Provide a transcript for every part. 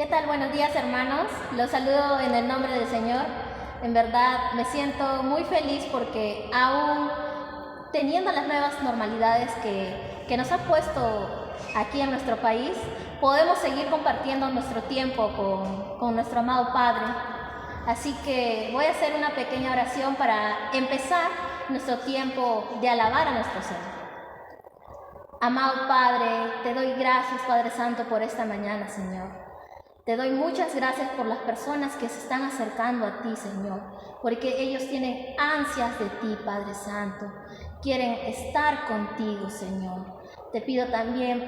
¿Qué tal? Buenos días, hermanos. Los saludo en el nombre del Señor. En verdad me siento muy feliz porque aún teniendo las nuevas normalidades que nos ha puesto aquí en nuestro país, podemos seguir compartiendo nuestro tiempo con nuestro amado Padre. Así que voy a hacer una pequeña oración para empezar nuestro tiempo de alabar a nuestro Señor. Amado Padre, te doy gracias, Padre Santo, por esta mañana, Señor. Te doy muchas gracias por las personas que se están acercando a ti, Señor, porque ellos tienen ansias de ti, Padre Santo. Quieren estar contigo, Señor. Te pido también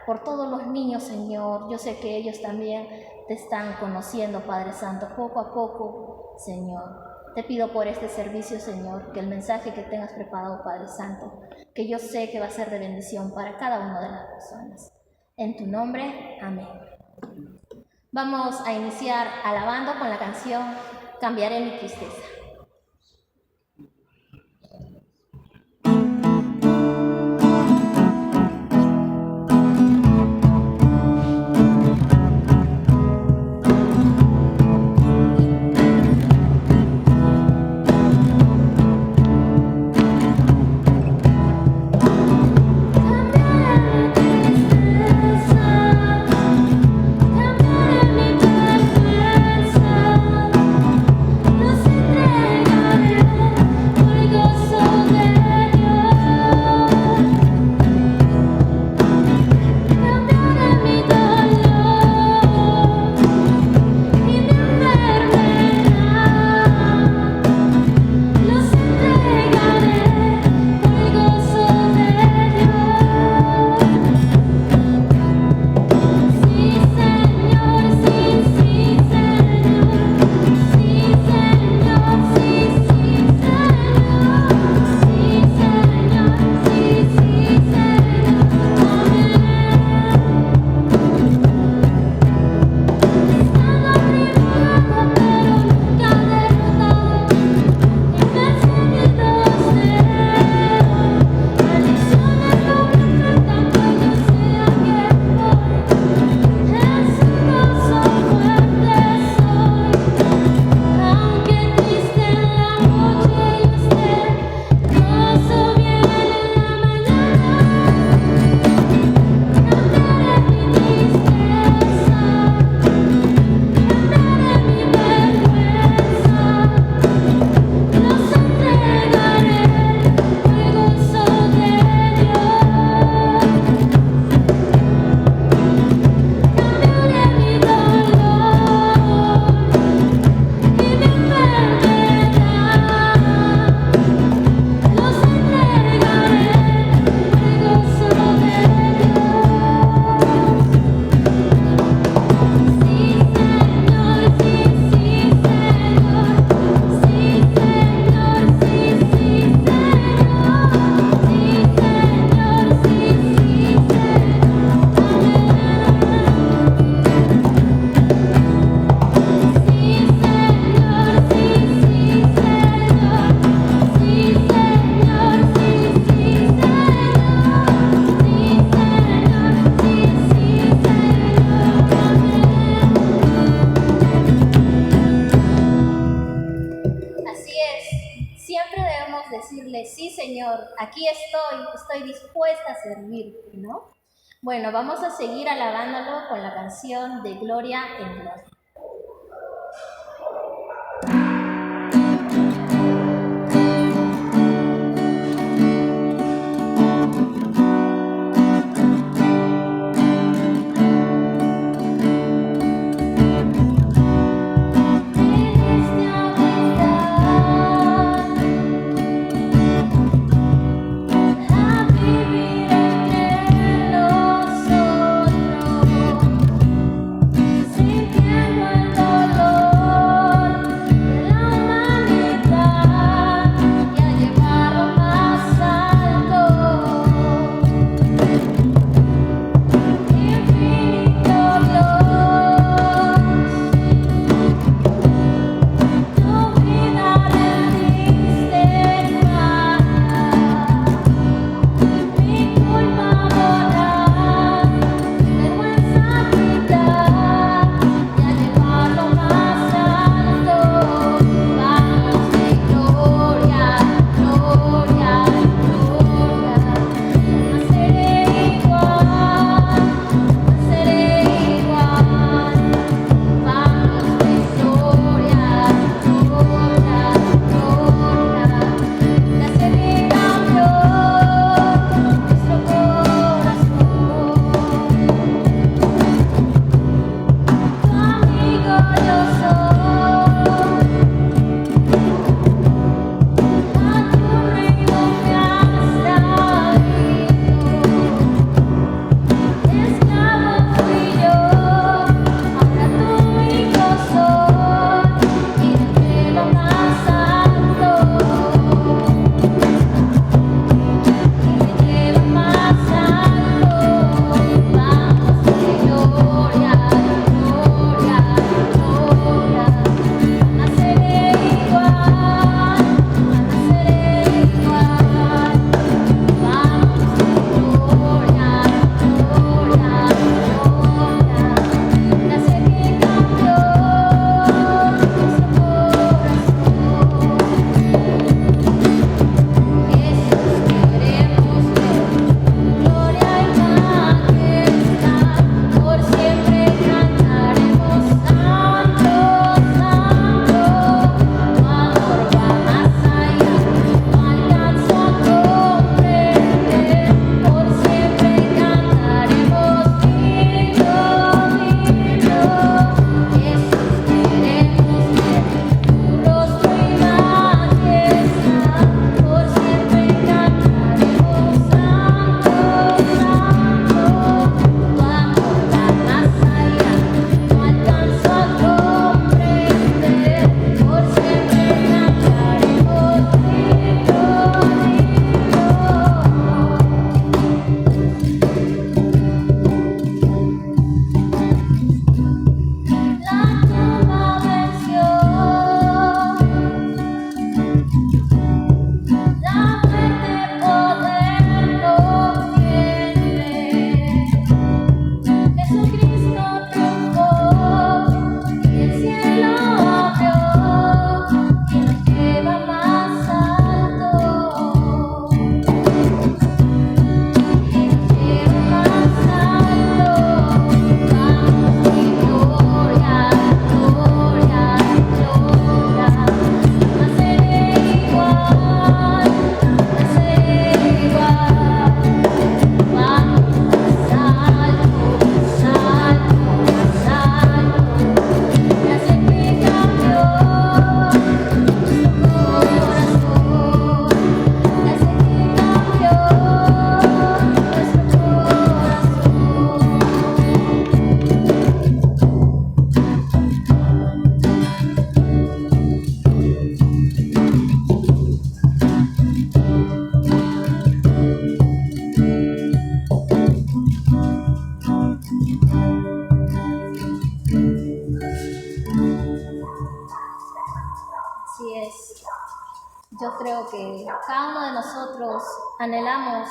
por todos los niños, Señor. Yo sé que ellos también te están conociendo, Padre Santo, poco a poco, Señor. Te pido por este servicio, Señor, que el mensaje que tengas preparado, Padre Santo, que yo sé que va a ser de bendición para cada una de las personas. En tu nombre, amén. Vamos a iniciar alabando con la canción Cambiaré mi tristeza. Aquí estoy dispuesta a servirte, ¿no? Bueno, vamos a seguir alabándolo con la canción de Gloria en Gloria. Sintiendo yo creo que cada uno de nosotros anhelamos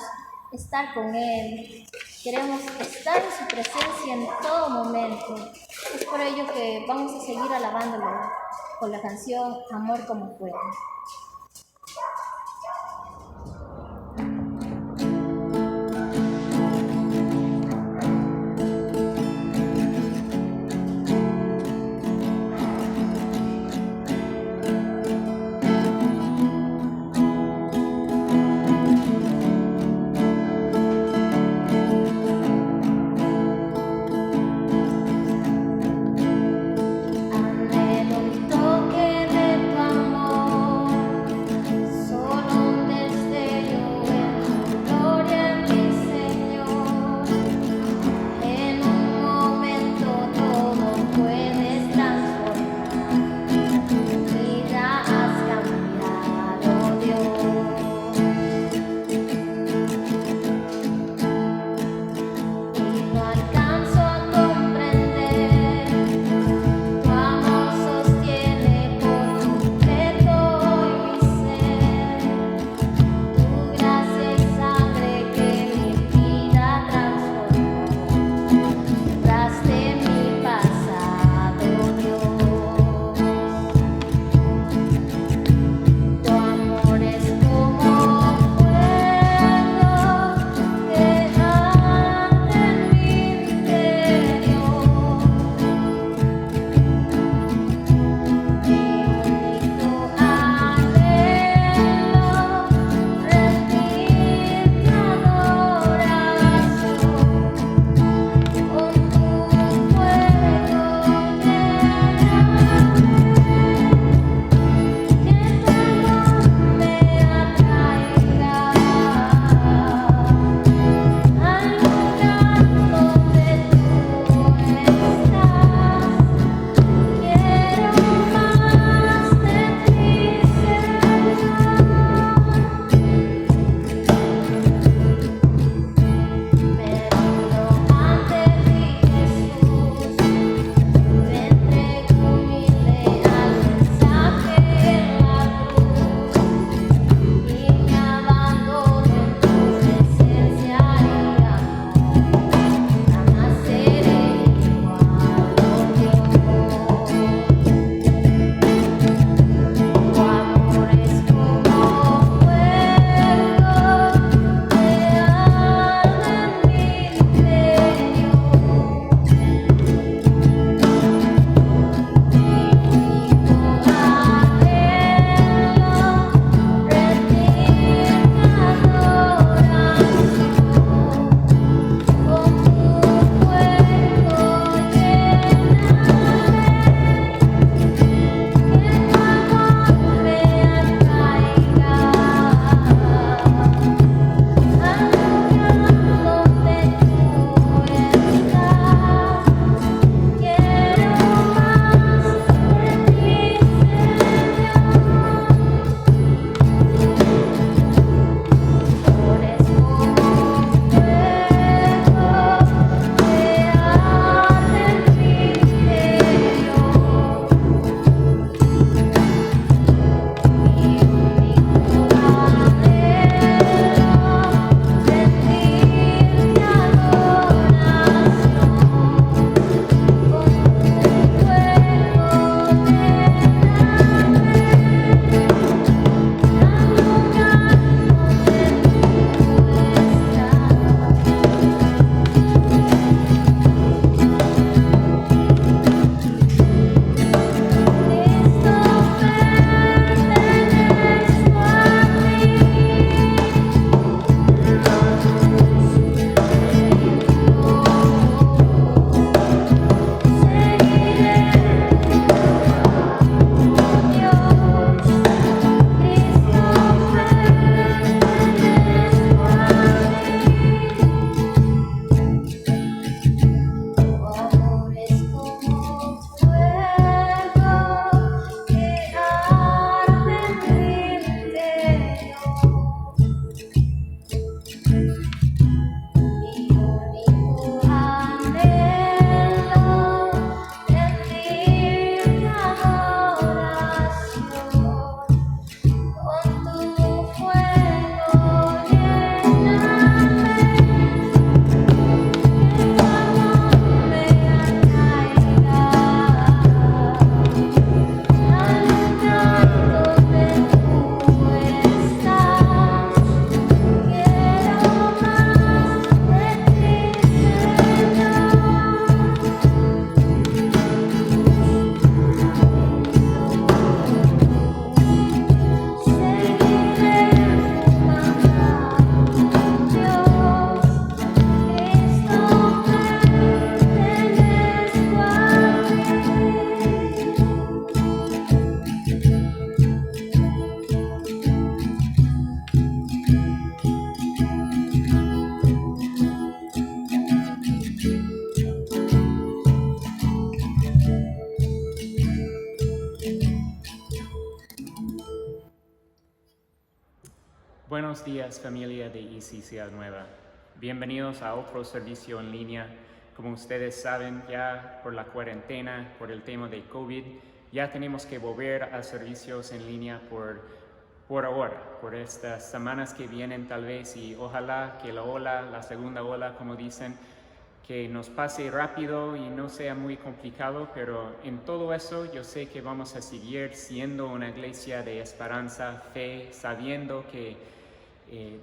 estar con Él, queremos estar en su presencia en todo momento. Es por ello que vamos a seguir alabándolo con la canción Amor como fuego. Anhelo un toque de tu amor. Buenos días, familia de EC Ciudad Nueva. Bienvenidos a otro servicio en línea. Como ustedes saben, ya por la cuarentena, por el tema de COVID, ya tenemos que volver a servicios en línea por ahora, por estas semanas que vienen tal vez, y ojalá que la segunda ola, como dicen, que nos pase rápido y no sea muy complicado, pero en todo eso yo sé que vamos a seguir siendo una iglesia de esperanza, fe, sabiendo que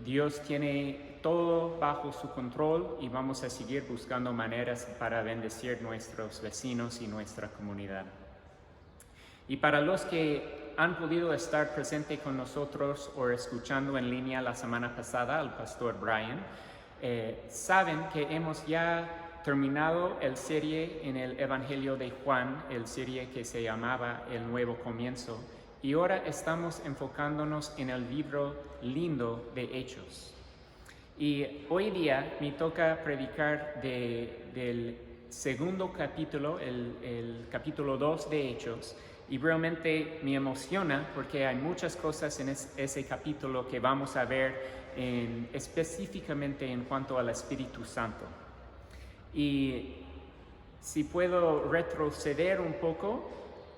Dios tiene todo bajo su control y vamos a seguir buscando maneras para bendecir nuestros vecinos y nuestra comunidad. Y para los que han podido estar presentes con nosotros o escuchando en línea la semana pasada al pastor Brian, saben que hemos ya terminado el serie en el Evangelio de Juan, el serie que se llamaba El Nuevo Comienzo, y ahora estamos enfocándonos en el libro lindo de Hechos. Y hoy día me toca predicar del segundo capítulo, el capítulo 2 de Hechos, y realmente me emociona porque hay muchas cosas en ese capítulo que vamos a ver específicamente en cuanto al Espíritu Santo. Y si puedo retroceder un poco,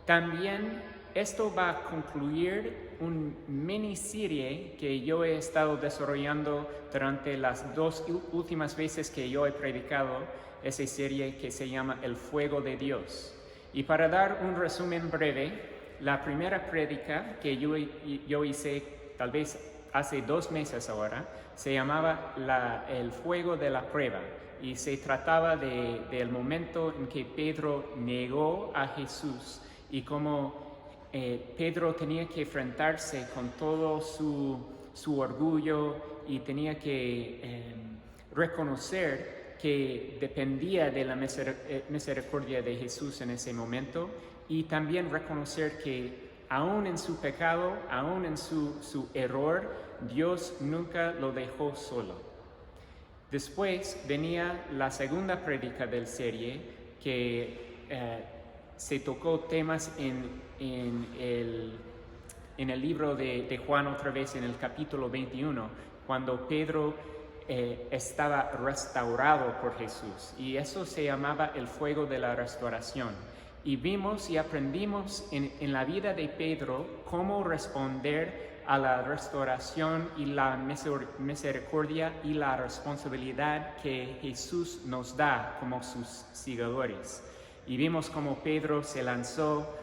también esto va a concluir una miniserie que yo he estado desarrollando durante las 2 últimas veces que yo he predicado esa serie que se llama El Fuego de Dios. Y para dar un resumen breve, la primera prédica que yo hice tal vez hace 2 meses ahora, se llamaba El Fuego de la Prueba, y se trataba del momento en que Pedro negó a Jesús y cómo Pedro tenía que enfrentarse con todo su orgullo y tenía que reconocer que dependía de la misericordia de Jesús en ese momento, y también reconocer que aún en su pecado, aún en su error, Dios nunca lo dejó solo. Después venía la segunda prédica del serie que se tocó temas en el libro de Juan otra vez, en el capítulo 21, cuando Pedro estaba restaurado por Jesús, y eso se llamaba el fuego de la restauración. Y vimos y aprendimos en la vida de Pedro cómo responder a la restauración y la misericordia y la responsabilidad que Jesús nos da como sus seguidores. Y vimos cómo Pedro se lanzó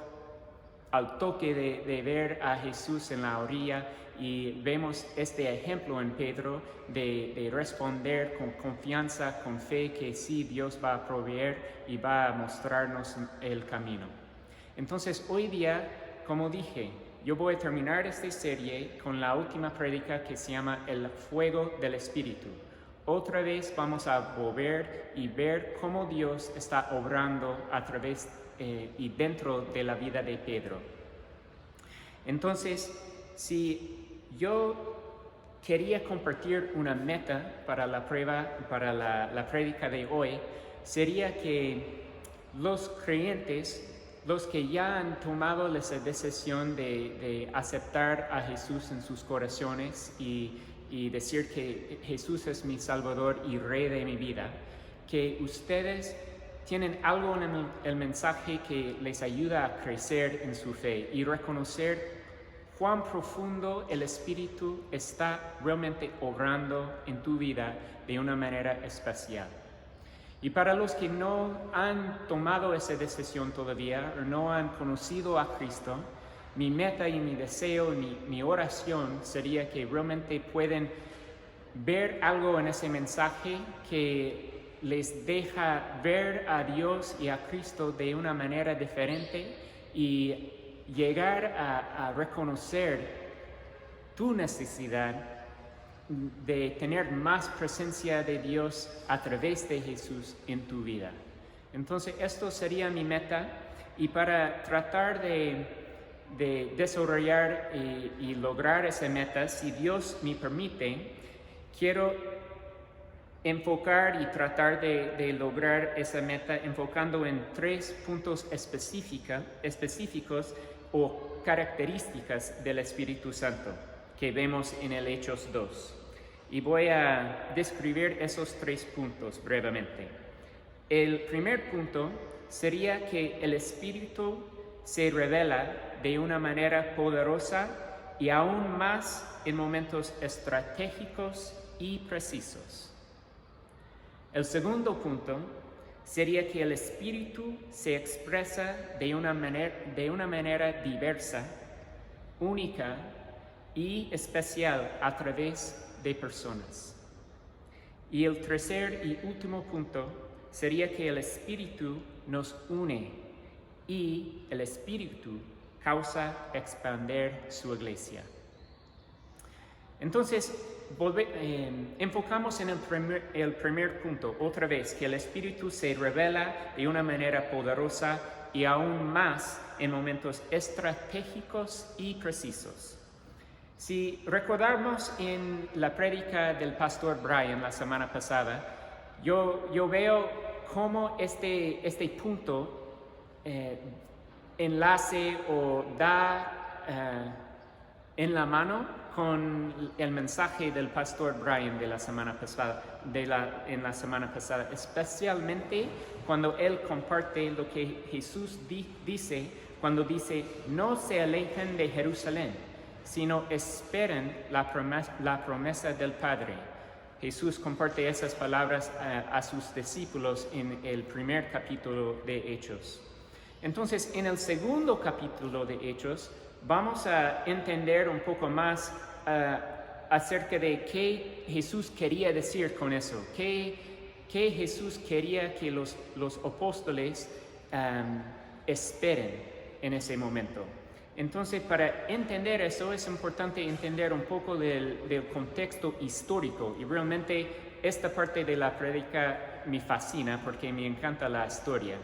al toque de ver a Jesús en la orilla, y vemos este ejemplo en Pedro de responder con confianza, con fe, que sí, Dios va a proveer y va a mostrarnos el camino. Entonces hoy día, como dije, yo voy a terminar esta serie con la última prédica que se llama El Fuego del Espíritu. Otra vez vamos a volver y ver cómo Dios está obrando a través y dentro de la vida de Pedro. Entonces, si yo quería compartir una meta para la prédica de hoy, sería que los creyentes, los que ya han tomado esa decisión de aceptar a Jesús en sus corazones y decir que Jesús es mi Salvador y Rey de mi vida, que ustedes tienen algo en el mensaje que les ayuda a crecer en su fe y reconocer cuán profundo el Espíritu está realmente obrando en tu vida de una manera especial. Y para los que no han tomado esa decisión todavía o no han conocido a Cristo, mi meta y mi deseo, mi oración sería que realmente pueden ver algo en ese mensaje que les deja ver a Dios y a Cristo de una manera diferente y llegar a reconocer tu necesidad de tener más presencia de Dios a través de Jesús en tu vida. Entonces, esto sería mi meta, y para tratar de desarrollar y lograr esa meta, si Dios me permite, quiero enfocar y tratar de lograr esa meta enfocando en 3 puntos específicos o características del Espíritu Santo. que vemos en el Hechos 2. Y voy a describir esos 3 puntos brevemente. El primer punto sería que el Espíritu se revela de una manera poderosa y aún más en momentos estratégicos y precisos. El segundo punto sería que el Espíritu se expresa de una manera diversa, única y especial a través de personas. Y el tercer y último punto sería que el Espíritu nos une y el Espíritu causa expandir su iglesia. Entonces, enfocamos en el primer punto, otra vez, que el Espíritu se revela de una manera poderosa y aún más en momentos estratégicos y precisos. Si recordamos en la prédica del pastor Brian la semana pasada, yo veo cómo este punto enlace o da en la mano con el mensaje del pastor Brian de la semana pasada, en la semana pasada, especialmente cuando él comparte lo que Jesús dice cuando dice: no se alejen de Jerusalén, sino esperen la promesa del Padre. Jesús comparte esas palabras a sus discípulos en el primer capítulo de Hechos. Entonces, en el segundo capítulo de Hechos, vamos a entender un poco más acerca de qué Jesús quería decir con eso, qué Jesús quería que los apóstoles esperen en ese momento. Entonces, para entender eso es importante entender un poco del contexto histórico, y realmente esta parte de la prédica me fascina porque me encanta la historia.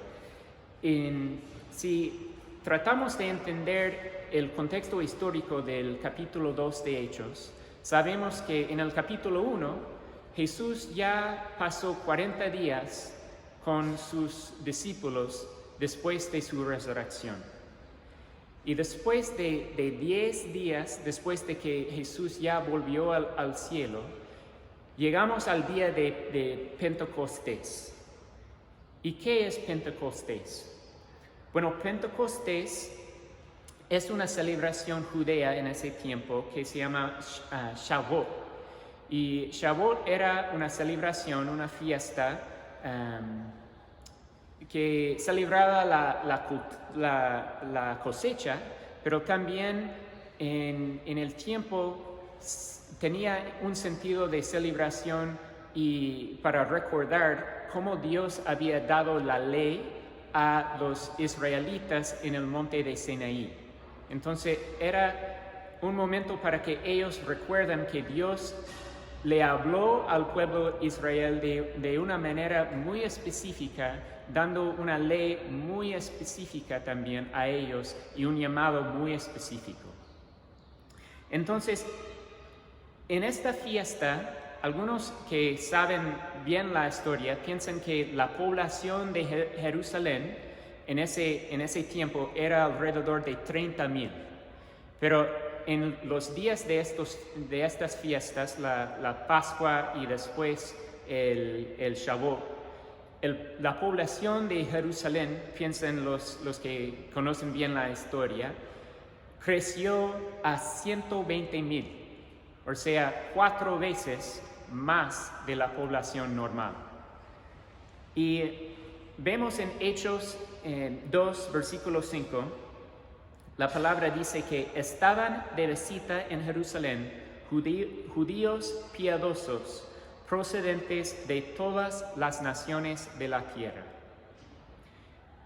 Si tratamos de entender el contexto histórico del capítulo 2 de Hechos, sabemos que en el capítulo 1 Jesús ya pasó 40 días con sus discípulos después de su resurrección. Y después de 10 días, después de que Jesús ya volvió al cielo, llegamos al día de Pentecostés. ¿Y qué es Pentecostés? Bueno, Pentecostés es una celebración judea en ese tiempo que se llama Shavuot. Y Shavuot era una celebración, una fiesta que celebraba la cosecha, pero también en el tiempo tenía un sentido de celebración y para recordar cómo Dios había dado la ley a los israelitas en el monte de Sinaí. Entonces era un momento para que ellos recuerden que Dios le habló al pueblo de Israel de una manera muy específica, dando una ley muy específica también a ellos y un llamado muy específico. Entonces, en esta fiesta, algunos que saben bien la historia piensan que la población de Jerusalén en ese tiempo era alrededor de 30,000. Pero en los días de estas fiestas, la Pascua y después el Shavuot, la población de Jerusalén, piensan los que conocen bien la historia, creció a 120,000, o sea, 4 veces más de la población normal. Y vemos en Hechos 2, versículo 5, la palabra dice que estaban de visita en Jerusalén judíos piadosos procedentes de todas las naciones de la tierra.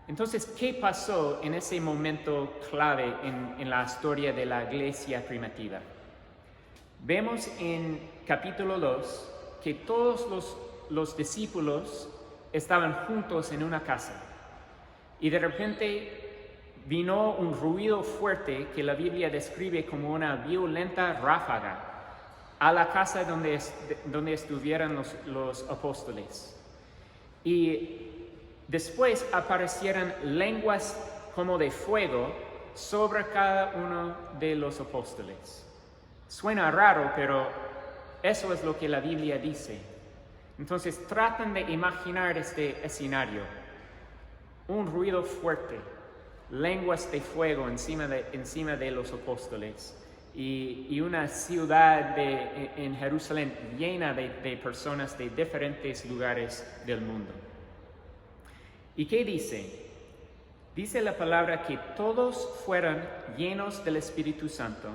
Entonces, ¿qué pasó en ese momento clave en la historia de la iglesia primitiva? Vemos en capítulo 2 que todos los discípulos estaban juntos en una casa y de repente vino un ruido fuerte que la Biblia describe como una violenta ráfaga a la casa donde estuvieran los apóstoles. Y después aparecieron lenguas como de fuego sobre cada uno de los apóstoles. Suena raro, pero eso es lo que la Biblia dice. Entonces tratan de imaginar este escenario. Un ruido fuerte, lenguas de fuego encima de los apóstoles y una ciudad en Jerusalén llena de personas de diferentes lugares del mundo. ¿Y qué dice? Dice la palabra que todos fueron llenos del Espíritu Santo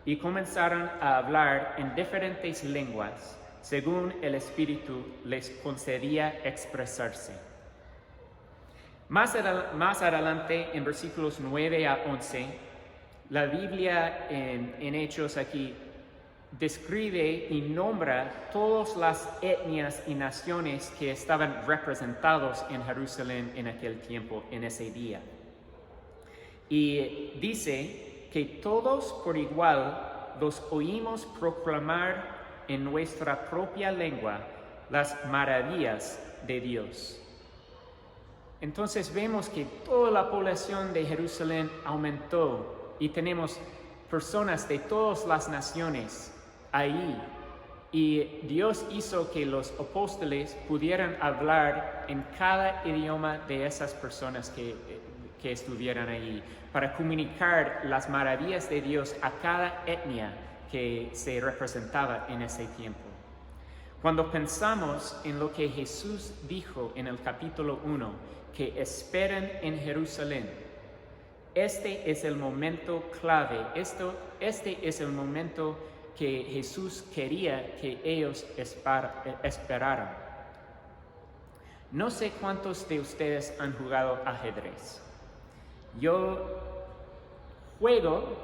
y comenzaron a hablar en diferentes lenguas según el Espíritu les concedía expresarse. Más adelante, en versículos 9 a 11, la Biblia en Hechos aquí describe y nombra todas las etnias y naciones que estaban representados en Jerusalén en aquel tiempo, en ese día. Y dice que todos por igual los oímos proclamar en nuestra propia lengua las maravillas de Dios. Entonces vemos que toda la población de Jerusalén aumentó y tenemos personas de todas las naciones ahí. Y Dios hizo que los apóstoles pudieran hablar en cada idioma de esas personas que estuvieran ahí, para comunicar las maravillas de Dios a cada etnia que se representaba en ese tiempo. Cuando pensamos en lo que Jesús dijo en el capítulo 1, que esperen en Jerusalén, este es el momento clave, este es el momento que Jesús quería que ellos esperaran. No sé cuántos de ustedes han jugado ajedrez. Yo juego,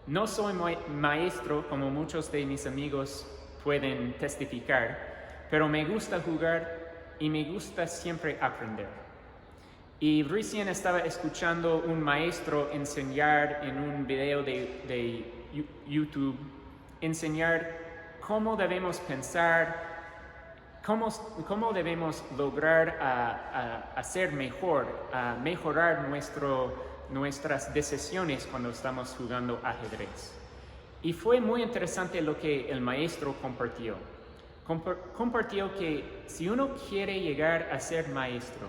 no soy maestro como muchos de mis amigos pueden testificar, pero me gusta jugar y me gusta siempre aprender. Y recién estaba escuchando un maestro enseñar en un video de YouTube, enseñar cómo debemos pensar, cómo debemos lograr hacer mejor, a mejorar nuestras decisiones cuando estamos jugando ajedrez. Y fue muy interesante lo que el maestro compartió. Compartió que si uno quiere llegar a ser maestro,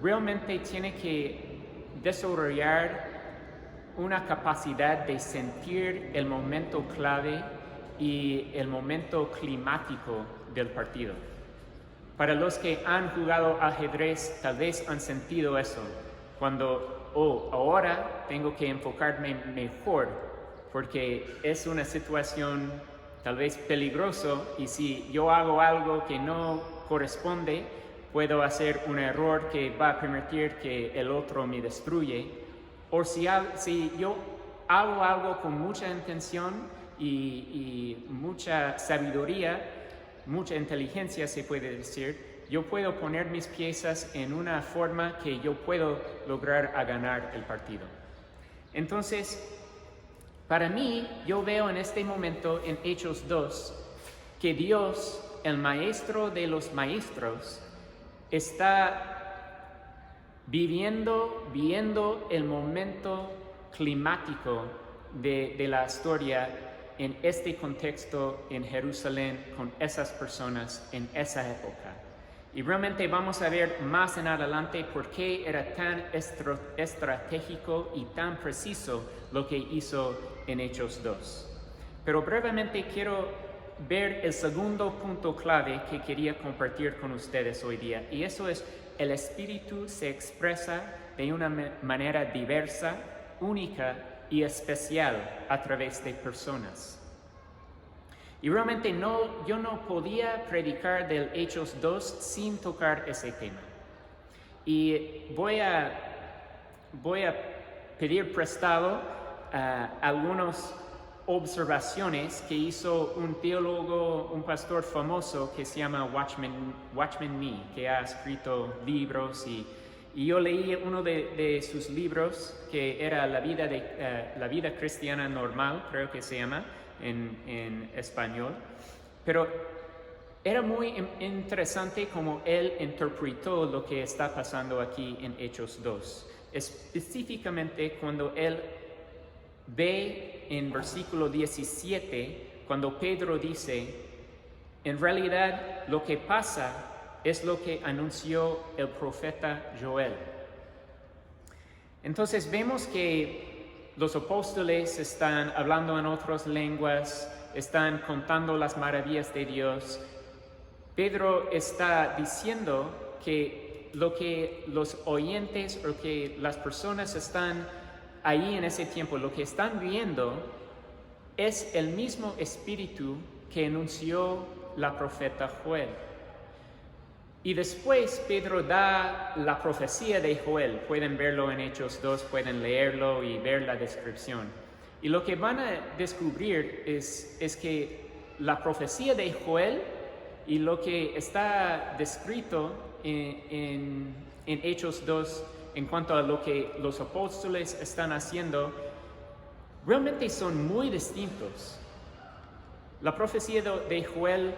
realmente tiene que desarrollar una capacidad de sentir el momento clave y el momento climático del partido. Para los que han jugado ajedrez, tal vez han sentido eso, cuando, ahora tengo que enfocarme mejor, porque es una situación tal vez peligroso y si yo hago algo que no corresponde, puedo hacer un error que va a permitir que el otro me destruye. O si yo hago algo con mucha intención y mucha sabiduría, mucha inteligencia se puede decir, yo puedo poner mis piezas en una forma que yo puedo lograr ganar el partido. Entonces, para mí, yo veo en este momento en Hechos 2 que Dios, el maestro de los maestros, está viendo el momento climático de la historia en este contexto en Jerusalén con esas personas en esa época. Y realmente vamos a ver más en adelante por qué era tan estratégico y tan preciso lo que hizo en Hechos 2. Pero brevemente quiero ver el segundo punto clave que quería compartir con ustedes hoy día, y eso es: el Espíritu se expresa de una manera diversa, única y especial a través de personas. Y realmente yo no podía predicar del Hechos 2 sin tocar ese tema. Y voy a pedir prestado algunas observaciones que hizo un teólogo, un pastor famoso que se llama Watchman Nee, que ha escrito libros y yo leí uno de sus libros que era la vida cristiana normal, creo que se llama en español, pero era muy interesante cómo él interpretó lo que está pasando aquí en Hechos 2, específicamente cuando él ve en versículo 17 cuando Pedro dice, en realidad lo que pasa es lo que anunció el profeta Joel. Entonces vemos que los apóstoles están hablando en otras lenguas, están contando las maravillas de Dios. Pedro está diciendo que lo que los oyentes o que las personas están ahí en ese tiempo, lo que están viendo es el mismo espíritu que anunció la profeta Joel. Y después Pedro da la profecía de Joel. Pueden verlo en Hechos 2, pueden leerlo y ver la descripción. Y lo que van a descubrir es que la profecía de Joel y lo que está descrito en Hechos 2 en cuanto a lo que los apóstoles están haciendo, realmente son muy distintos. La profecía de Joel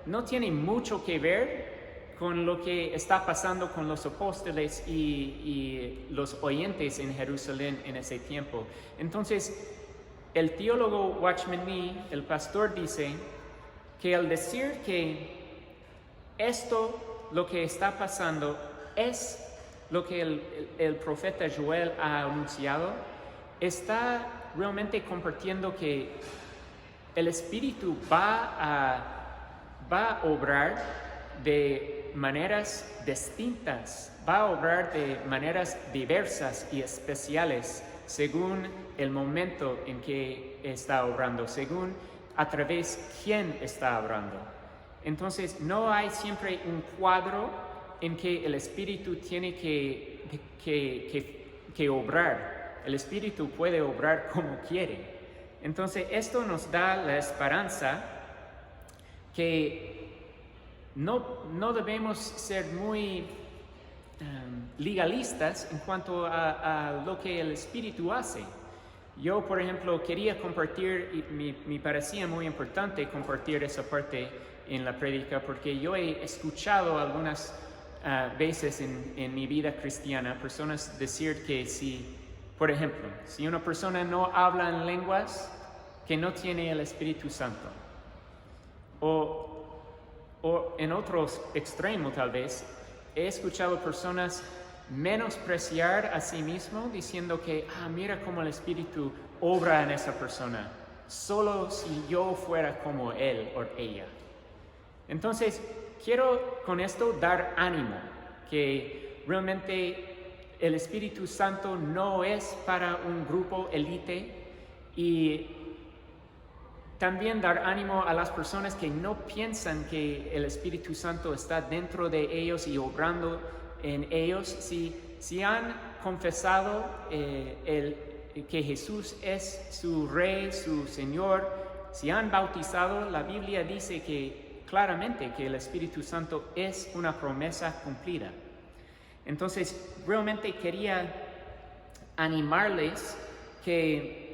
no tiene mucho que ver con lo que está pasando con los apóstoles y los oyentes en Jerusalén en ese tiempo. Entonces, el teólogo Watchman Nee, el pastor, dice que al decir que esto, lo que está pasando, es lo que el profeta Joel ha anunciado, está realmente compartiendo que el Espíritu va a obrar de maneras distintas, va a obrar de maneras diversas y especiales según el momento en que está obrando, según a través quién está obrando. Entonces no hay siempre un cuadro en que el Espíritu tiene que obrar. El Espíritu puede obrar como quiere. Entonces esto nos da la esperanza que no debemos ser muy legalistas en cuanto a lo que el Espíritu hace. Yo, por ejemplo, quería compartir, y me parecía muy importante compartir esa parte en la prédica, porque yo he escuchado algunas veces en mi vida cristiana personas decir que si, por ejemplo, si una persona no habla en lenguas, que no tiene el Espíritu Santo. O en otros extremos tal vez, he escuchado personas menospreciar a sí mismo diciendo que, mira cómo el Espíritu obra en esa persona, solo si yo fuera como él o ella. Entonces, quiero con esto dar ánimo, que realmente el Espíritu Santo no es para un grupo élite, y también dar ánimo a las personas que no piensan que el Espíritu Santo está dentro de ellos y obrando en ellos. Si han confesado que Jesús es su Rey, su Señor, si han bautizado, la Biblia dice que claramente que el Espíritu Santo es una promesa cumplida. Entonces, realmente quería animarles que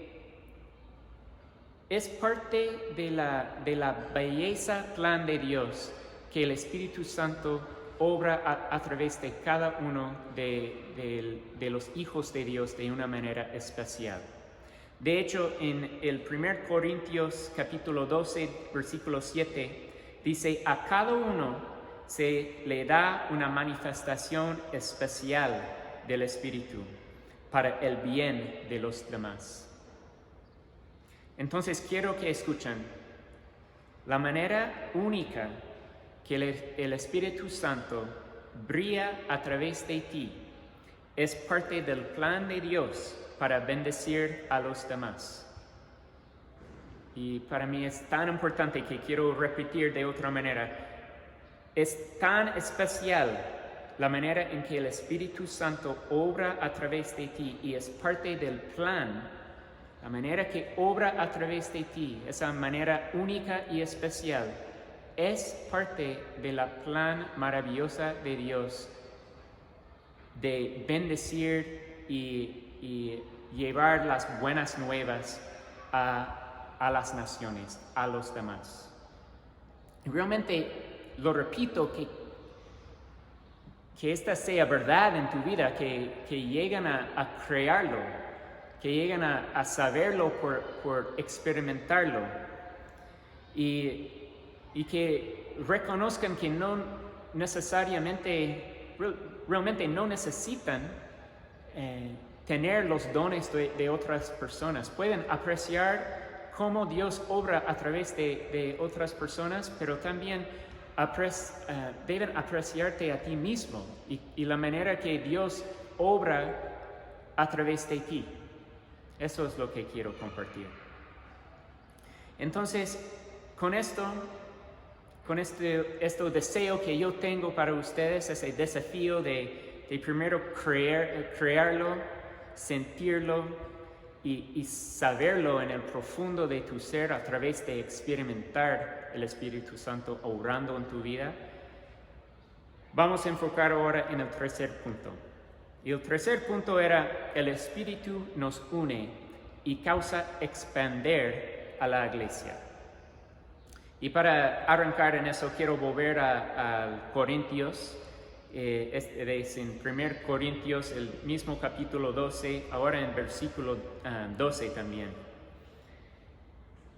es parte de la belleza plan de Dios que el Espíritu Santo obra a través de cada uno de los hijos de Dios de una manera especial. De hecho, en el 1 Corintios capítulo 12, versículo 7, dice, a cada uno se le da una manifestación especial del Espíritu para el bien de los demás. Entonces quiero que escuchen la manera única que el Espíritu Santo brilla a través de ti. Es parte del plan de Dios para bendecir a los demás. Y para mí es tan importante que quiero repetir de otra manera. Es tan especial la manera en que el Espíritu Santo obra a través de ti y es parte del plan. La manera que obra a través de ti, esa manera única y especial, es parte de la plan maravillosa de Dios de bendecir y llevar las buenas nuevas a las naciones, a los demás. Y realmente lo repito, que esta sea verdad en tu vida, que lleguen a crearlo, que lleguen a saberlo por experimentarlo y que reconozcan que no necesariamente, realmente no necesitan tener los dones de otras personas. Pueden apreciar cómo Dios obra a través de otras personas, pero también deben apreciarte a ti mismo y la manera que Dios obra a través de ti. Eso es lo que quiero compartir. Entonces, con este deseo que yo tengo para ustedes, ese desafío de primero crearlo, sentirlo y saberlo en el profundo de tu ser a través de experimentar el Espíritu Santo obrando en tu vida, vamos a enfocar ahora en el tercer punto. Y el tercer punto era: el Espíritu nos une y causa expander a la iglesia. Y para arrancar en eso quiero volver a Corintios. Es en 1 Corintios, el mismo capítulo 12, ahora en versículo 12 también.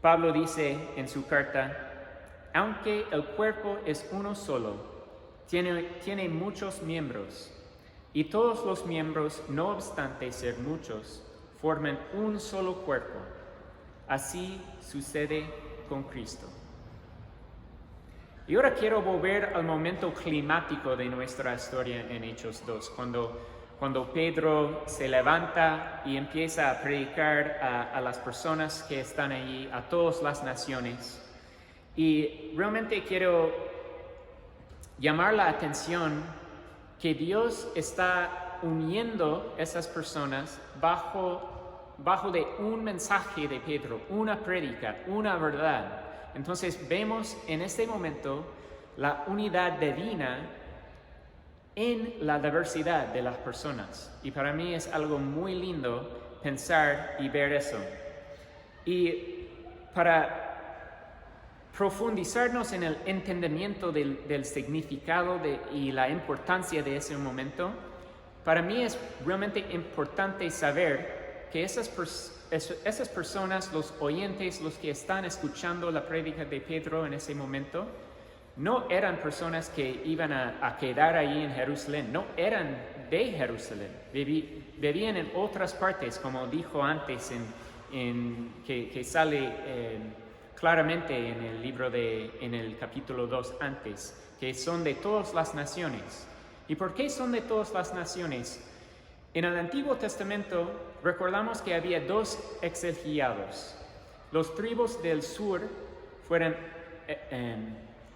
Pablo dice en su carta: aunque el cuerpo es uno solo, tiene muchos miembros, y todos los miembros, no obstante ser muchos, forman un solo cuerpo. Así sucede con Cristo. Y ahora quiero volver al momento climático de nuestra historia en Hechos 2, cuando Pedro se levanta y empieza a predicar a las personas que están allí, a todas las naciones. Y realmente quiero llamar la atención que Dios está uniendo esas personas bajo de un mensaje de Pedro, una prédica, una verdad. Entonces vemos en este momento la unidad divina en la diversidad de las personas. Y para mí es algo muy lindo pensar y ver eso. Y para profundizarnos en el entendimiento del significado y la importancia de ese momento, para mí es realmente importante saber que esas personas, los oyentes, los que están escuchando la prédica de Pedro en ese momento, no eran personas que iban a quedar ahí en Jerusalén, no eran de Jerusalén, vivían en otras partes, como dijo antes, que sale claramente en el libro en el capítulo 2 antes, que son de todas las naciones. ¿Y por qué son de todas las naciones? En el Antiguo Testamento recordamos que había dos exiliados. Los tribus del sur fueron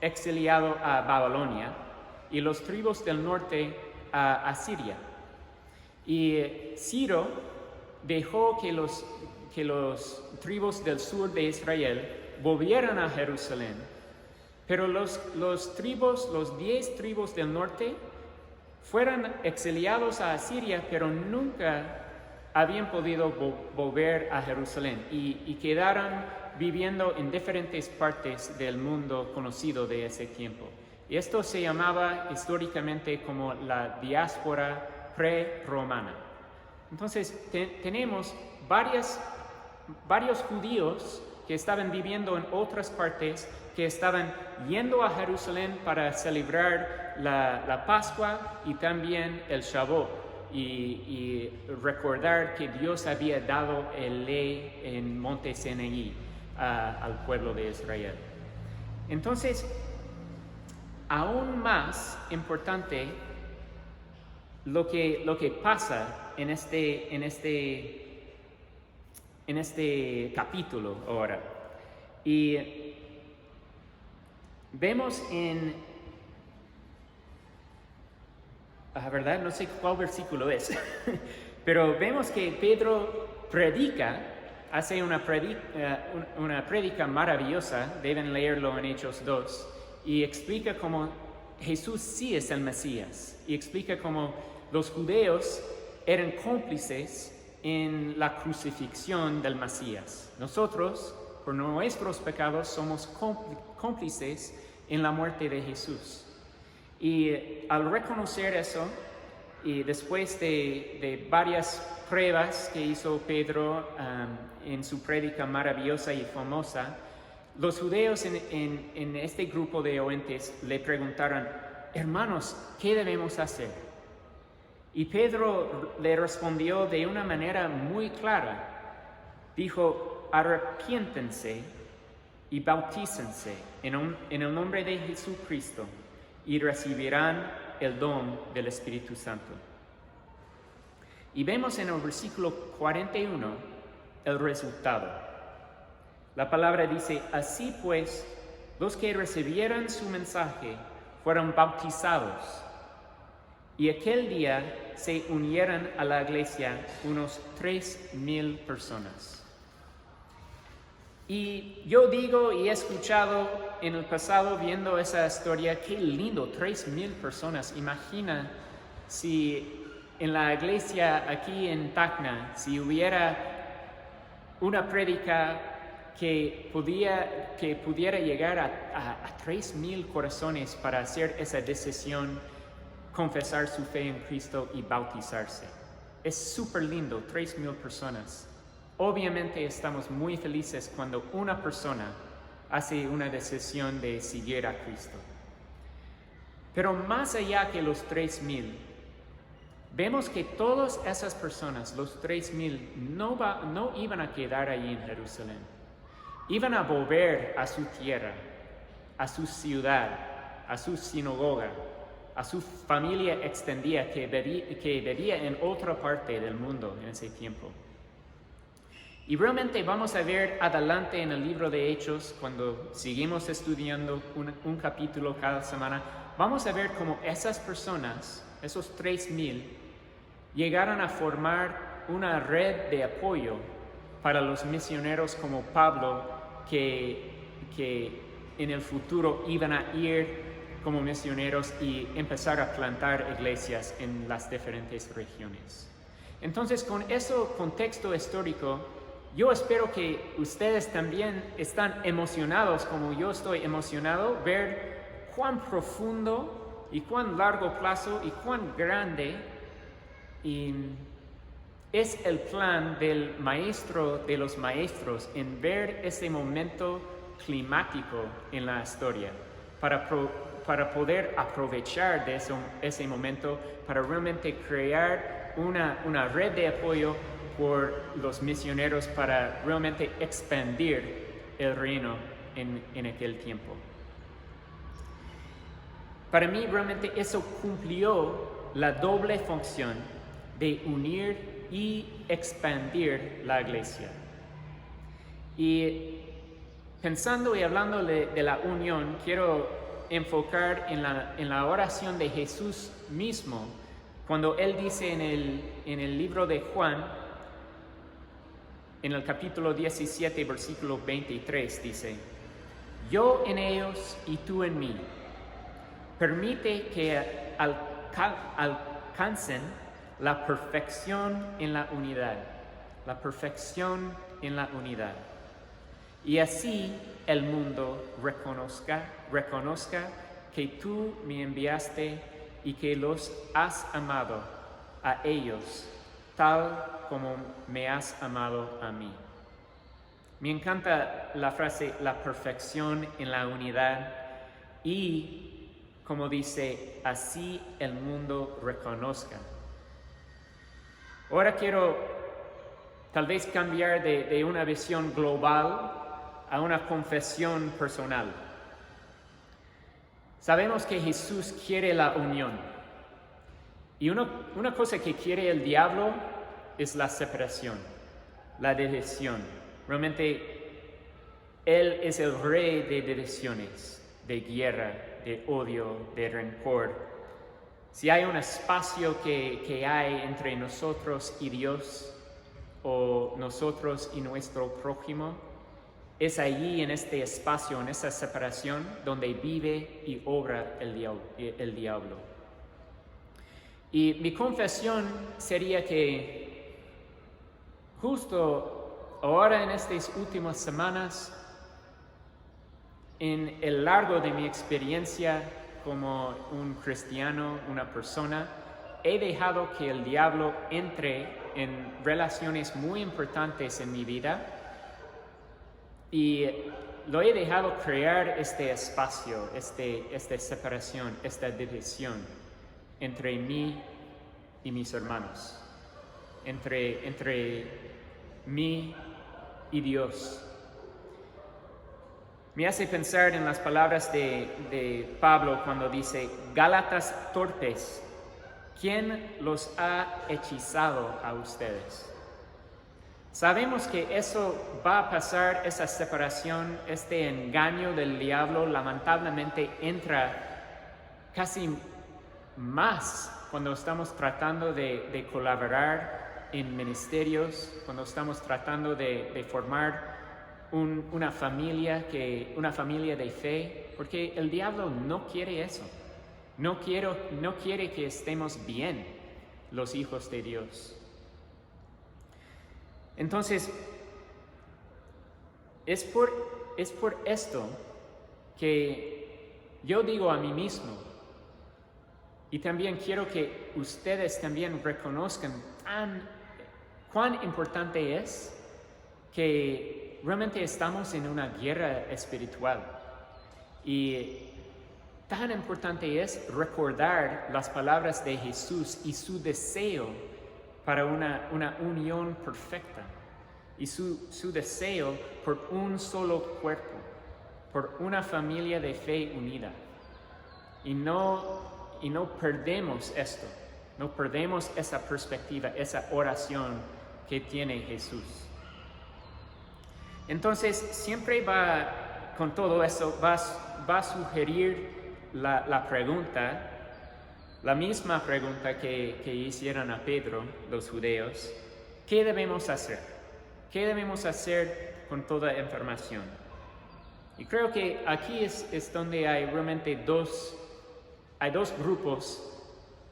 exiliados a Babilonia y los tribus del norte a Asiria. Y Ciro dejó que los tribus del sur de Israel volvieran a Jerusalén, pero los 10 tribus del norte fueron exiliados a Asiria, pero nunca habían podido volver a Jerusalén y quedaron viviendo en diferentes partes del mundo conocido de ese tiempo. Y esto se llamaba históricamente como la diáspora pre-romana. Entonces tenemos varios judíos que estaban viviendo en otras partes, que estaban yendo a Jerusalén para celebrar la Pascua y también el Shavuot y recordar que Dios había dado el ley en Monte Sinaí al pueblo de Israel. Entonces, aún más importante lo que pasa en este capítulo ahora. Y vemos ¿verdad? No sé cuál versículo es, pero vemos que Pedro hace una prédica maravillosa, deben leerlo en Hechos 2, y explica cómo Jesús sí es el Mesías, y explica cómo los judíos eran cómplices en la crucifixión del Mesías. Nosotros, por nuestros pecados, somos cómplices en la muerte de Jesús. Y al reconocer eso, Y después de varias pruebas que hizo Pedro en su prédica maravillosa y famosa, los judíos en este grupo de oyentes le preguntaron: hermanos, ¿qué debemos hacer? Y Pedro le respondió de una manera muy clara. Dijo: arrepiéntense y bautícense en el nombre de Jesucristo y recibirán el don del Espíritu Santo. Y vemos en el versículo 41 el resultado. La palabra dice: así pues, los que recibieron su mensaje fueron bautizados, y aquel día se unieron a la iglesia unos 3,000 personas. Y yo digo y he escuchado en el pasado viendo esa historia, qué lindo, 3,000 personas. Imagina si en la iglesia aquí en Tacna, si hubiera una prédica que pudiera llegar a 3,000 corazones para hacer esa decisión, confesar su fe en Cristo y bautizarse. Es súper lindo, 3,000 personas. Obviamente estamos muy felices cuando una persona hace una decisión de seguir a Cristo. Pero más allá que los 3,000, vemos que todas esas personas, los 3,000, no iban a quedar ahí en Jerusalén. Iban a volver a su tierra, a su ciudad, a su sinagoga, a su familia extendida que vivía en otra parte del mundo en ese tiempo. Y realmente vamos a ver adelante en el libro de Hechos, cuando seguimos estudiando un capítulo cada semana, vamos a ver cómo esas personas, esos 3,000, llegaron a formar una red de apoyo para los misioneros como Pablo, que en el futuro iban a ir como misioneros y empezar a plantar iglesias en las diferentes regiones. Entonces, con ese contexto histórico, yo espero que ustedes también están emocionados como yo estoy emocionado, ver cuán profundo y cuán largo plazo y cuán grande es el plan del maestro de los maestros en ver ese momento climático en la historia, para poder aprovechar de ese momento, para realmente crear una red de apoyo por los misioneros para realmente expandir el reino en aquel tiempo. Para mí realmente eso cumplió la doble función de unir y expandir la iglesia. Y pensando y hablando de la unión, quiero enfocar en la oración de Jesús mismo, cuando Él dice en el libro de Juan, en el capítulo 17, versículo 23, dice: yo en ellos y tú en mí. Permite que alcancen la perfección en la unidad. La perfección en la unidad. Y así el mundo reconozca que tú me enviaste y que los has amado a ellos, tal como me has amado a mí. Me encanta la frase, la perfección en la unidad, y como dice, así el mundo reconozca. Ahora quiero tal vez cambiar de una visión global a una confesión personal. Sabemos que Jesús quiere la unión. Y una cosa que quiere el diablo es la separación, la división. Realmente Él es el rey de divisiones, de guerra, de odio, de rencor. Si hay un espacio que hay entre nosotros y Dios, o nosotros y nuestro prójimo, es allí en este espacio, en esa separación, donde vive y obra el diablo. Y mi confesión sería que justo ahora en estas últimas semanas, en el largo de mi experiencia como un cristiano, una persona, he dejado que el diablo entre en relaciones muy importantes en mi vida y lo he dejado crear este espacio, esta separación, esta división entre mí y mis hermanos, entre mí y Dios. Me hace pensar en las palabras de Pablo cuando dice, Gálatas torpes, ¿quién los ha hechizado a ustedes? Sabemos que eso va a pasar, esa separación, este engaño del diablo lamentablemente entra casi más cuando estamos tratando de colaborar en ministerios, cuando estamos tratando de formar una familia de fe, porque el diablo no quiere eso. No quiere que estemos bien los hijos de Dios. Entonces, es por esto que yo digo a mí mismo, y también quiero que ustedes también reconozcan cuán importante es que realmente estamos en una guerra espiritual. Y tan importante es recordar las palabras de Jesús y su deseo para una unión perfecta y su deseo por un solo cuerpo, por una familia de fe unida. Y no perdemos esto, no perdemos esa perspectiva, esa oración que tiene Jesús. Entonces, siempre con todo eso, va a sugerir la pregunta, la misma pregunta que hicieron a Pedro los judíos: ¿qué debemos hacer? ¿Qué debemos hacer con toda información? Y creo que aquí es donde hay realmente dos grupos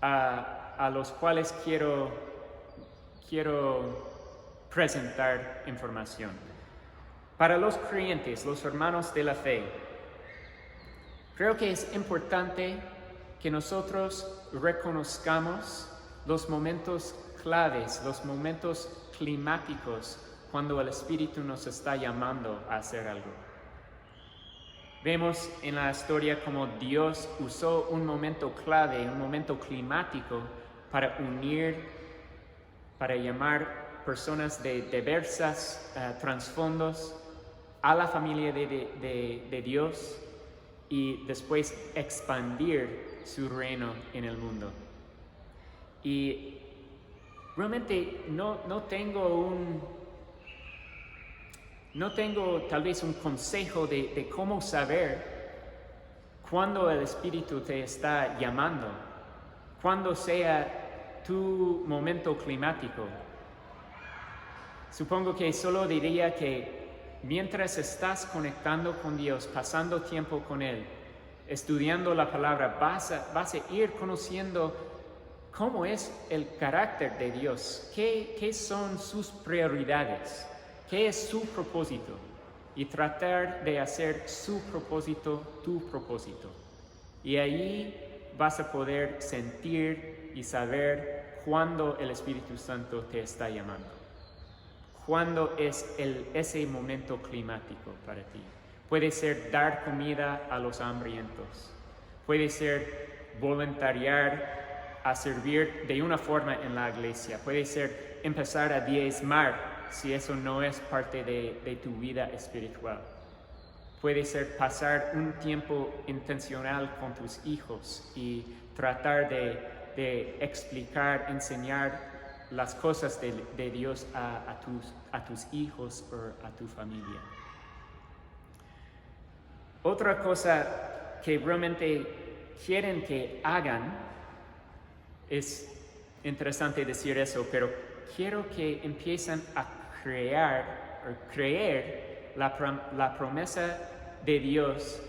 a los cuales quiero presentar información. Para los creyentes, los hermanos de la fe, creo que es importante que nosotros reconozcamos los momentos claves, los momentos climáticos cuando el Espíritu nos está llamando a hacer algo. Vemos en la historia cómo Dios usó un momento clave, un momento climático para unir, para llamar personas de diversos trasfondos a la familia de Dios y después expandir su reino en el mundo. Y realmente no tengo tal vez un consejo de cómo saber cuándo el Espíritu te está llamando, cuándo sea tu momento climático. Supongo que solo diría que mientras estás conectando con Dios, pasando tiempo con Él, estudiando la palabra, vas a ir conociendo cómo es el carácter de Dios, qué son sus prioridades, qué es su propósito, y tratar de hacer su propósito tu propósito. Y ahí vas a poder sentir y saber cuándo el Espíritu Santo te está llamando. ¿Cuándo es ese momento climático para ti? Puede ser dar comida a los hambrientos. Puede ser voluntariar a servir de una forma en la iglesia. Puede ser empezar a diezmar si eso no es parte de tu vida espiritual. Puede ser pasar un tiempo intencional con tus hijos y tratar de explicar, enseñar las cosas de Dios a tus hijos o a tu familia. Otra cosa que realmente quieren que hagan, es interesante decir eso, pero quiero que empiecen a creer la promesa de Dios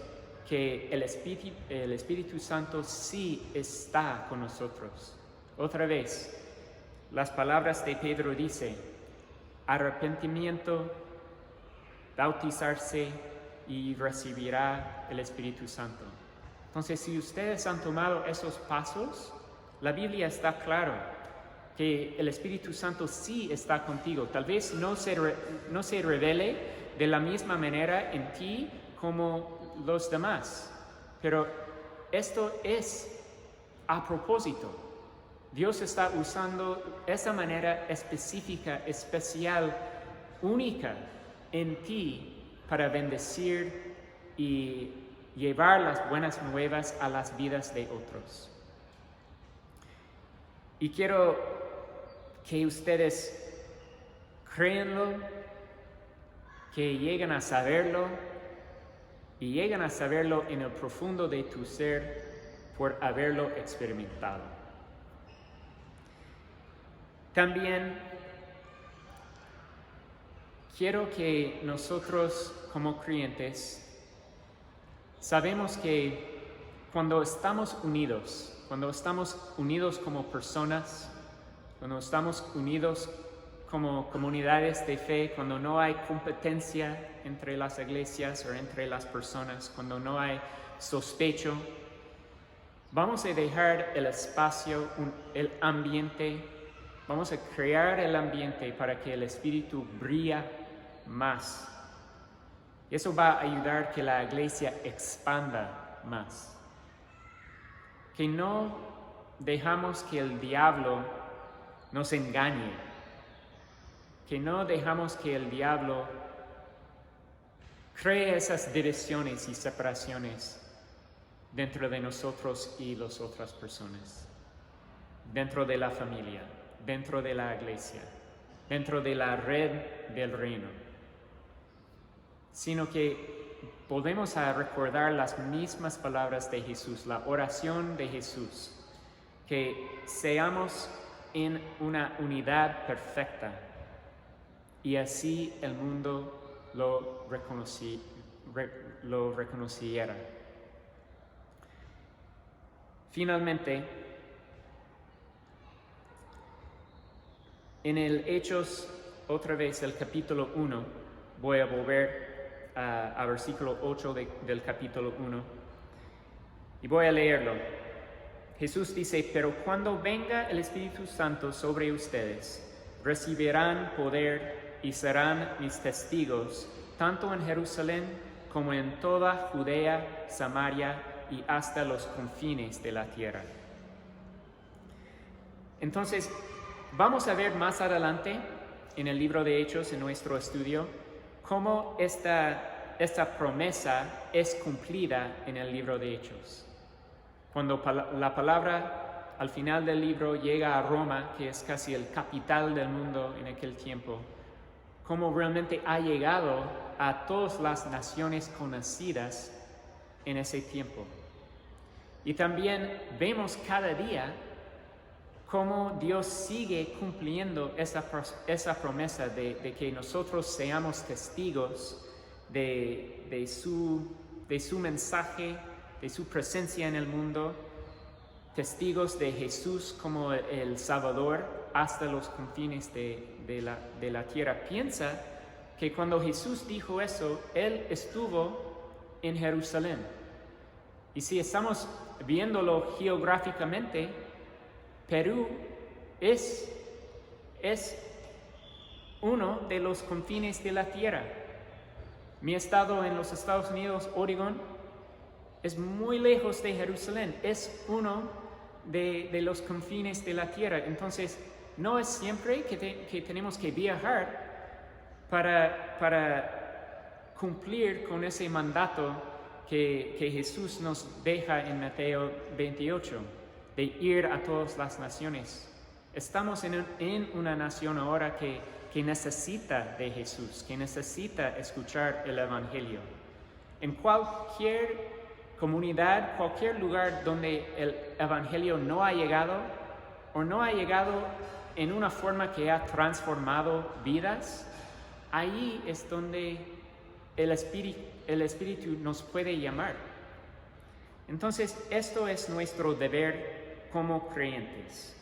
que el Espíritu Santo sí está con nosotros. Otra vez, las palabras de Pedro dice: arrepentimiento, bautizarse y recibirá el Espíritu Santo. Entonces, si ustedes han tomado esos pasos, La Biblia está claro que el Espíritu Santo sí está contigo. Tal vez no se revele de la misma manera en ti como los demás, pero esto es a propósito. Dios está usando esa manera específica, especial, única en ti para bendecir y llevar las buenas nuevas a las vidas de otros. Y quiero que ustedes créanlo, que lleguen a saberlo y lleguen a saberlo en el profundo de tu ser por haberlo experimentado. También quiero que nosotros como creyentes sabemos que cuando estamos unidos como personas, cuando estamos unidos como comunidades de fe, cuando no hay competencia entre las iglesias o entre las personas, cuando no hay sospecho, vamos a dejar el espacio, el ambiente, vamos a crear el ambiente para que el Espíritu brille más. Y eso va a ayudar a que la iglesia expanda más. Que no dejamos que el diablo nos engañe. Que no dejamos que el diablo cree esas divisiones y separaciones dentro de nosotros y las otras personas. Dentro de la familia, dentro de la iglesia, dentro de la red del reino. Sino que podemos recordar las mismas palabras de Jesús, la oración de Jesús, que seamos en una unidad perfecta y así el mundo lo reconociera. Finalmente, en el Hechos, otra vez el capítulo 1, voy a volver a versículo 8 del capítulo 1 y voy a leerlo. Jesús dice: pero cuando venga el Espíritu Santo sobre ustedes, recibirán poder y serán mis testigos, tanto en Jerusalén como en toda Judea, Samaria y hasta los confines de la tierra. Entonces, vamos a ver más adelante en el libro de Hechos, en nuestro estudio, cómo esta promesa es cumplida en el libro de Hechos. Cuando la palabra al final del libro llega a Roma, que es casi el capital del mundo en aquel tiempo, cómo realmente ha llegado a todas las naciones conocidas en ese tiempo. Y también vemos cada día cómo Dios sigue cumpliendo esa promesa de que nosotros seamos testigos de su mensaje, de su presencia en el mundo, testigos de Jesús como el Salvador hasta los confines de la tierra. Piensa que cuando Jesús dijo eso, Él estuvo en Jerusalén. Y si estamos viéndolo geográficamente, Perú es uno de los confines de la tierra. Mi estado en los Estados Unidos, Oregon, es muy lejos de Jerusalén. Es uno de los confines de la tierra. Entonces, no es siempre que tenemos que viajar para cumplir con ese mandato que Jesús nos deja en Mateo 28. De ir a todas las naciones. Estamos en una nación ahora que necesita de Jesús, que necesita escuchar el Evangelio. En cualquier comunidad, cualquier lugar donde el Evangelio no ha llegado o no ha llegado en una forma que ha transformado vidas, ahí es donde el Espíritu nos puede llamar. Entonces, esto es nuestro deber como creyentes.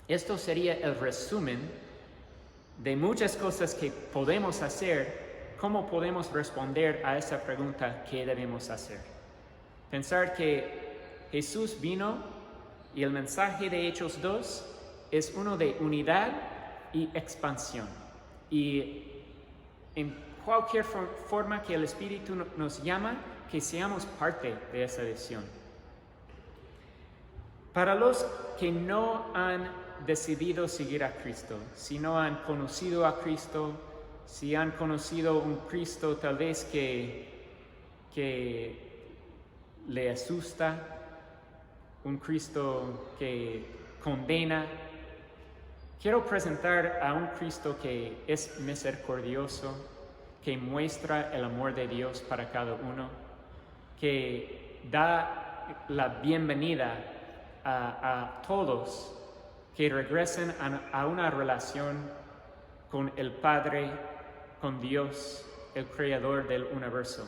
Esto sería el resumen de muchas cosas que podemos hacer, cómo podemos responder a esa pregunta: ¿qué debemos hacer? Pensar que Jesús vino Y el mensaje de Hechos 2 es uno de unidad y expansión. Y en cualquier forma que el Espíritu nos llama, que seamos parte de esa visión. Para los que no han decidido seguir a Cristo, si no han conocido a Cristo, si han conocido un Cristo tal vez que le asusta, un Cristo que condena, quiero presentar a un Cristo que es misericordioso, que muestra el amor de Dios para cada uno, que da la bienvenida a todos que regresen a una relación con el Padre, con Dios, el Creador del universo.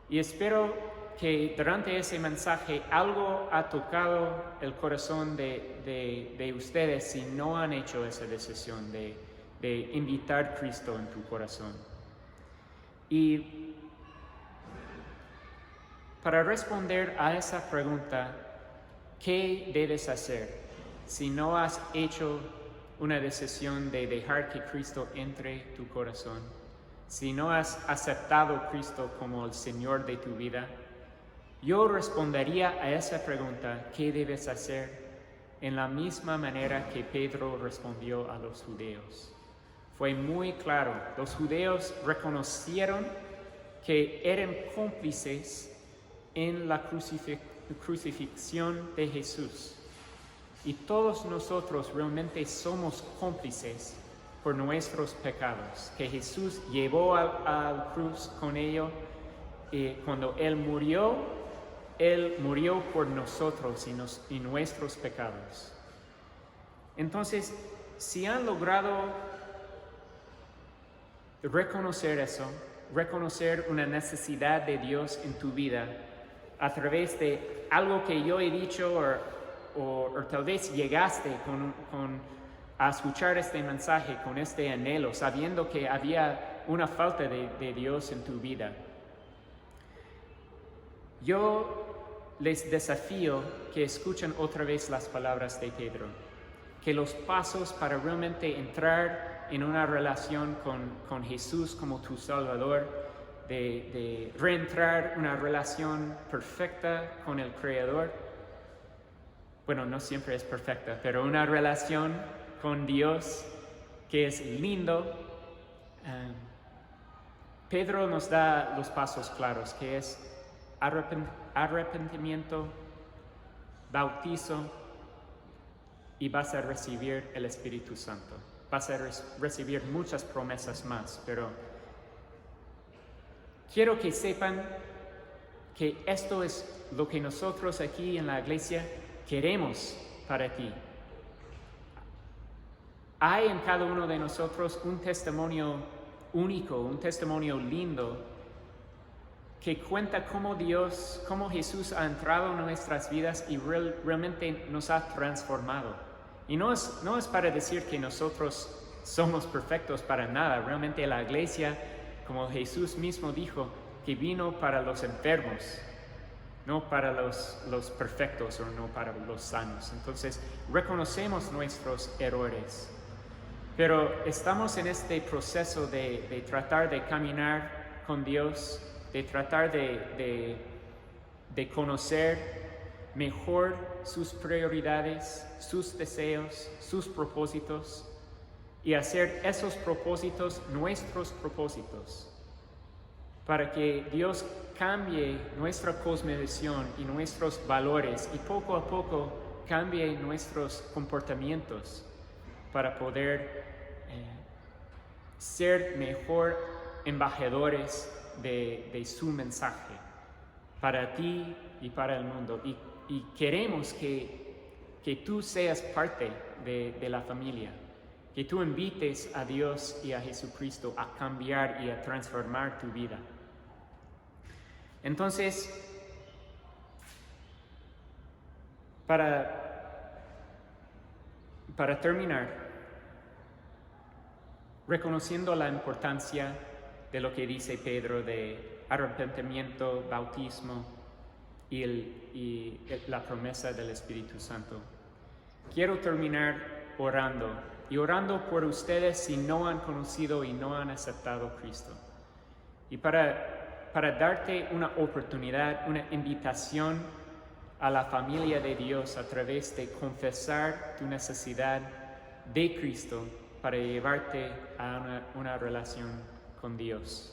Y espero que durante ese mensaje algo ha tocado el corazón de ustedes si no han hecho esa decisión de invitar a Cristo en tu corazón. Y para responder a esa pregunta, ¿qué debes hacer si no has hecho una decisión de dejar que Cristo entre tu corazón? Si no has aceptado a Cristo como el Señor de tu vida, yo respondería a esa pregunta, ¿qué debes hacer? En la misma manera que Pedro respondió a los judíos. Fue muy claro, los judíos reconocieron que eran cómplices en la crucifixión de Jesús. Y todos nosotros realmente somos cómplices por nuestros pecados, que Jesús llevó al cruz con ellos y cuando Él murió por nosotros y nuestros pecados. Entonces, si han logrado reconocer eso, reconocer una necesidad de Dios en tu vida a través de algo que yo he dicho o tal vez llegaste a escuchar este mensaje con este anhelo, sabiendo que había una falta de Dios en tu vida. Yo les desafío que escuchen otra vez las palabras de Pedro, que los pasos para realmente entrar en una relación con Jesús como tu Salvador, de reentrar una relación perfecta con el Creador. Bueno, no siempre es perfecta, pero una relación con Dios que es lindo. Pedro nos da los pasos claros, que es arrepentimiento, bautizo y vas a recibir el Espíritu Santo. Vas a recibir muchas promesas más, pero quiero que sepan que esto es lo que nosotros aquí en la iglesia queremos para ti. Hay en cada uno de nosotros un testimonio único, un testimonio lindo que cuenta cómo Jesús ha entrado en nuestras vidas y realmente nos ha transformado. Y no es para decir que nosotros somos perfectos para nada. Realmente la iglesia, como Jesús mismo dijo, que vino para los enfermos, no para los perfectos o no para los sanos. Entonces, reconocemos nuestros errores, pero estamos en este proceso de tratar de caminar con Dios, de tratar de conocer mejor sus prioridades, sus deseos, sus propósitos y hacer esos propósitos nuestros propósitos para que Dios cambie nuestra cosmovisión y nuestros valores y poco a poco cambie nuestros comportamientos para poder ser mejor embajadores de su mensaje para ti y para el mundo. Y queremos que tú seas parte de la familia, que tú invites a Dios y a Jesucristo a cambiar y a transformar tu vida. Entonces, para terminar, reconociendo la importancia de lo que dice Pedro de arrepentimiento, bautismo y la promesa del Espíritu Santo. Quiero terminar orando por ustedes si no han conocido y no han aceptado a Cristo. Y para darte una oportunidad, una invitación a la familia de Dios a través de confesar tu necesidad de Cristo para llevarte a una relación con Dios.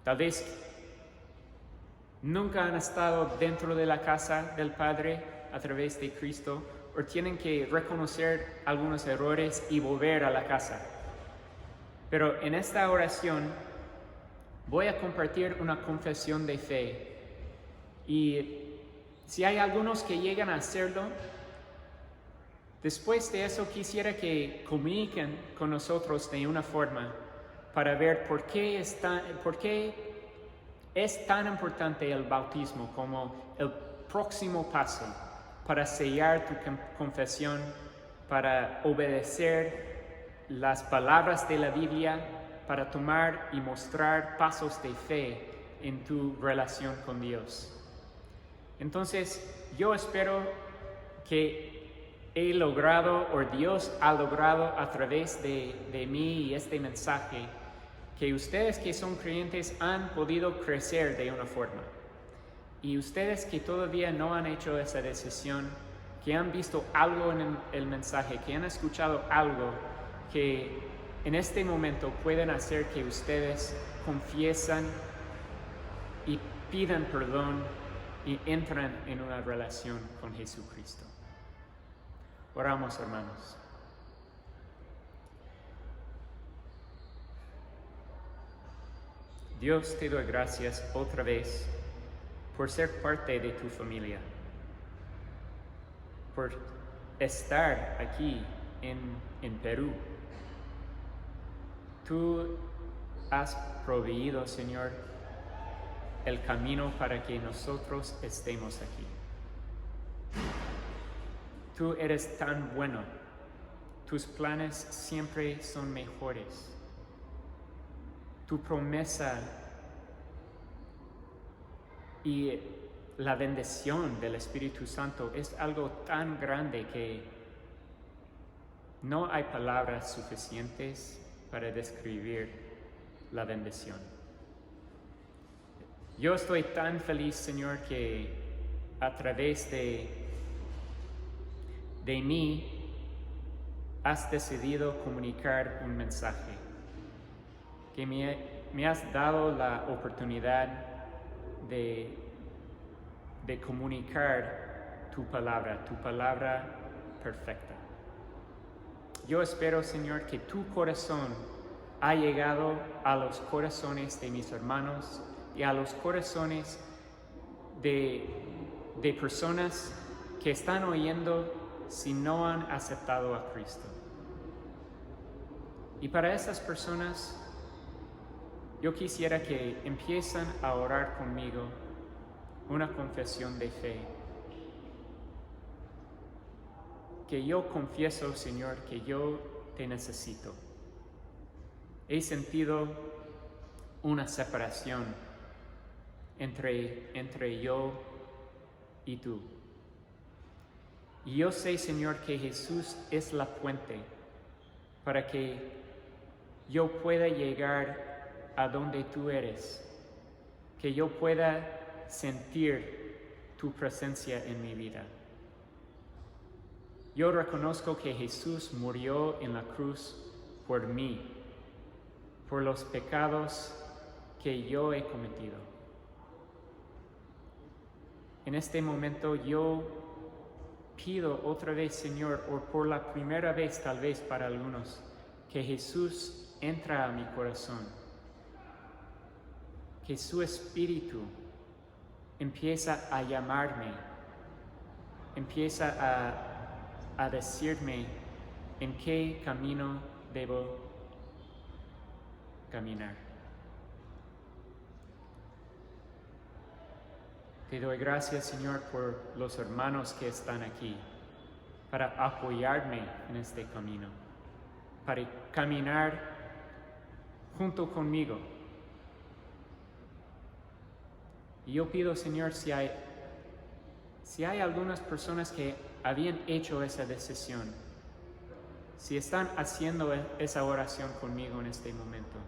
Tal vez nunca han estado dentro de la casa del Padre a través de Cristo, o tienen que reconocer algunos errores y volver a la casa. Pero en esta oración voy a compartir una confesión de fe. Y si hay algunos que llegan a hacerlo, después de eso quisiera que comuniquen con nosotros de una forma para ver por qué es tan importante el bautismo como el próximo paso para sellar tu confesión, para obedecer las palabras de la Biblia, para tomar y mostrar pasos de fe en tu relación con Dios. Entonces, yo espero que he logrado, o Dios ha logrado a través de mí y este mensaje, que ustedes que son creyentes han podido crecer de una forma. Y ustedes que todavía no han hecho esa decisión, que han visto algo en el mensaje, que han escuchado algo que en este momento pueden hacer que ustedes confiesan y pidan perdón y entran en una relación con Jesucristo. Oramos, hermanos. Dios, te doy gracias otra vez por ser parte de tu familia, por estar aquí en Perú. Tú has proveído, Señor, el camino para que nosotros estemos aquí. Tú eres tan bueno, tus planes siempre son mejores. Tu promesa y la bendición del Espíritu Santo es algo tan grande que no hay palabras suficientes para describir la bendición. Yo estoy tan feliz, Señor, que a través de mí has decidido comunicar un mensaje, que me has dado la oportunidad de comunicar tu palabra perfecta. Yo espero, Señor, que tu corazón ha llegado a los corazones de mis hermanos y a los corazones de personas que están oyendo si no han aceptado a Cristo. Y para esas personas, yo quisiera que empiecen a orar conmigo una confesión de fe. Que yo confieso, Señor, que yo te necesito. He sentido una separación entre yo y tú. Y yo sé, Señor, que Jesús es la puente para que yo pueda llegar a donde tú eres, que yo pueda sentir tu presencia en mi vida. Yo reconozco que Jesús murió en la cruz por mí, por los pecados que yo he cometido. En este momento yo pido otra vez, Señor, o por la primera vez tal vez para algunos, que Jesús entra a mi corazón, que su Espíritu empieza a llamarme, empieza a decirme en qué camino debo caminar. Te doy gracias, Señor, por los hermanos que están aquí, para apoyarme en este camino, para caminar junto conmigo. Y yo pido, Señor, si hay Si hay algunas personas que habían hecho esa decisión, si están haciendo esa oración conmigo en este momento,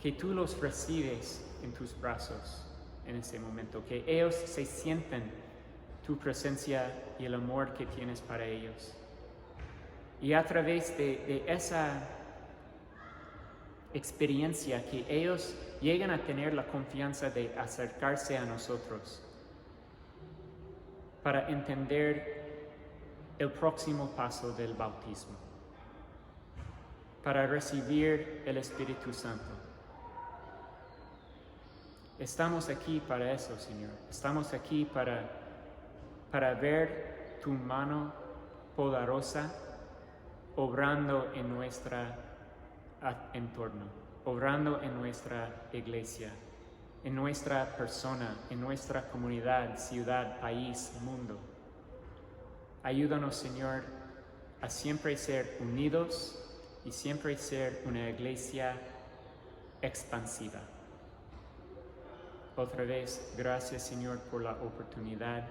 que tú los recibes en tus brazos en este momento, que ellos se sienten tu presencia y el amor que tienes para ellos. Y a través de esa experiencia que ellos llegan a tener la confianza de acercarse a nosotros para entender el próximo paso del bautismo, para recibir el Espíritu Santo. Estamos aquí para eso, Señor. Estamos aquí para ver tu mano poderosa obrando en nuestro entorno, obrando en nuestra iglesia, en nuestra persona, en nuestra comunidad, ciudad, país, mundo. Ayúdanos, Señor, a siempre ser unidos y siempre ser una iglesia expansiva. Otra vez, gracias, Señor, por la oportunidad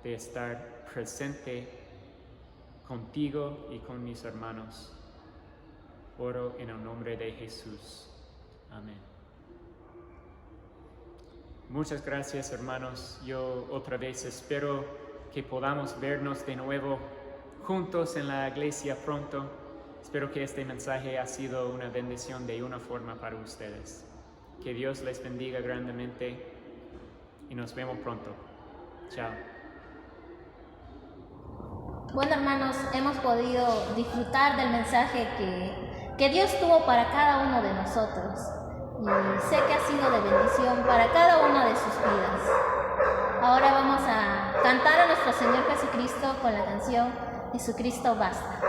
de estar presente contigo y con mis hermanos. Oro en el nombre de Jesús. Amén. Muchas gracias, hermanos. Yo otra vez espero que podamos vernos de nuevo juntos en la iglesia pronto. Espero que este mensaje ha sido una bendición de una forma para ustedes. Que Dios les bendiga grandemente y nos vemos pronto. Chao. Bueno, hermanos, hemos podido disfrutar del mensaje que Dios tuvo para cada uno de nosotros. Y sé que ha sido de bendición para cada una de sus vidas. Ahora vamos a cantar a nuestro Señor Jesucristo con la canción Jesucristo basta.